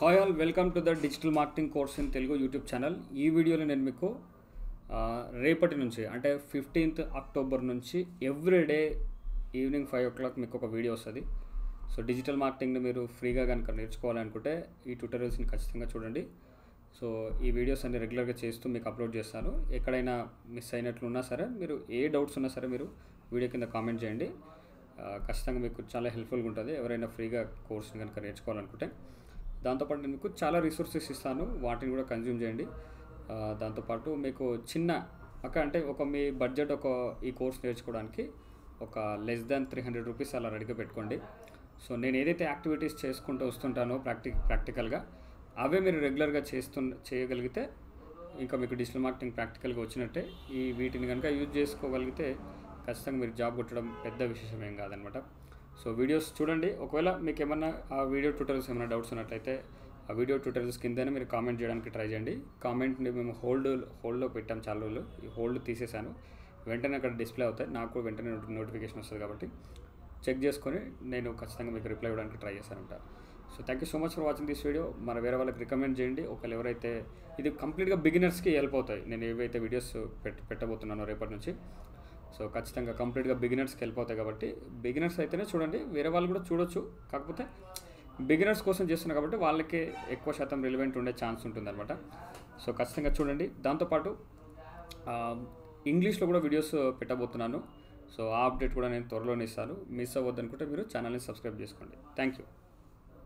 Hi all, welcome to the digital marketing course in Telugu YouTube channel. ఈ వీడియోలో నేను మీకు రేపటి నుంచి అంటే 15th అక్టోబర్ నుంచి ఎవ్రీడే ఈవినింగ్ 5 o'clock మీకు ఒక వీడియో వస్తుంది. సో డిజిటల్ మార్కెటింగ్ని మీరు ఫ్రీగా కనుక నేర్చుకోవాలనుకుంటే ఈ ట్యూటోరియల్స్ని ఖచ్చితంగా చూడండి. సో ఈ వీడియోస్ అన్ని రెగ్యులర్గా చేస్తూ మీకు అప్లోడ్ చేస్తాను. ఎక్కడైనా మిస్ అయినట్లున్నా సరే, మీరు ఏ డౌట్స్ ఉన్నా సరే మీరు వీడియో కింద కామెంట్ చేయండి. ఖచ్చితంగా మీకు చాలా హెల్ప్ఫుల్గా ఉంటుంది ఎవరైనా ఫ్రీగా కోర్స్ని కనుక నేర్చుకోవాలనుకుంటే. దాంతోపాటు నేను మీకు చాలా రిసోర్సెస్ ఇస్తాను, వాటిని కూడా కన్జ్యూమ్ చేయండి. దాంతోపాటు మీకు చిన్న అంటే మీ బడ్జెట్ ఈ కోర్స్ నేర్చుకోవడానికి ఒక లెస్ దాన్ 300 రూపీస్ అలా రెడీగా పెట్టుకోండి. సో నేను ఏదైతే యాక్టివిటీస్ చేసుకుంటూ వస్తుంటానో ప్రాక్టికల్గా అవే మీరు రెగ్యులర్గా చేయగలిగితే ఇంకా మీకు డిజిటల్ మార్కెటింగ్ ప్రాక్టికల్గా వచ్చినట్టే. వీటిని కనుక యూజ్ చేసుకోగలిగితే ఖచ్చితంగా మీరు జాబ్ కొట్టడం పెద్ద విశేషం ఏం కాదనమాట. సో వీడియోస్ చూడండి. ఒకవేళ మీకు ఏమన్నా ఆ వీడియో ట్యూటోరియల్స్ ఏమైనా డౌట్స్ ఉన్నట్లయితే ఆ వీడియో ట్యూటోరియల్స్ కిందనే మీరు కామెంట్ చేయడానికి ట్రై చేయండి. కామెంట్ని మేము హోల్డ్లో పెట్టాం చాలా రోజులు, ఈ హోల్డ్ తీసేసాను. వెంటనే అక్కడ డిస్ప్లే అవుతాయి, నాకు కూడా వెంటనే నోటిఫికేషన్ వస్తుంది. కాబట్టి చెక్ చేసుకొని నేను ఖచ్చితంగా మీకు రిప్లై ఇవ్వడానికి ట్రై చేశానంట. So thank you so much for watching this video. మన వేరే వాళ్ళకి రికమెండ్ చేయండి. ఒకవేళ ఎవరైతే ఇది కంప్లీట్గా బిగినర్స్కి హెల్ప్ అవుతాయి, నేను ఏవైతే వీడియోస్ పెట్టబోతున్నానో రేపటి నుంచి. సో ఖచ్చితంగా కంప్లీట్గా బిగినర్స్కి హెల్ప్ అవుతాయి. కాబట్టి బిగినర్స్ అయితేనే చూడండి, వేరే వాళ్ళు కూడా చూడొచ్చు. కాకపోతే బిగినర్స్ కోసం చేస్తున్నారు కాబట్టి వాళ్ళకి ఎక్కువ శాతం రిలవెంట్ ఉండే ఛాన్స్ ఉంటుందన్నమాట. సో ఖచ్చితంగా చూడండి. దాంతోపాటు ఇంగ్లీష్లో కూడా వీడియోస్ పెట్టబోతున్నాను. సో ఆ అప్డేట్ కూడా నేను త్వరలోనే ఇస్తాను. మిస్ అవ్వద్దు అనుకుంటే మీరు ఛానల్ని సబ్స్క్రైబ్ చేసుకోండి. Thank you.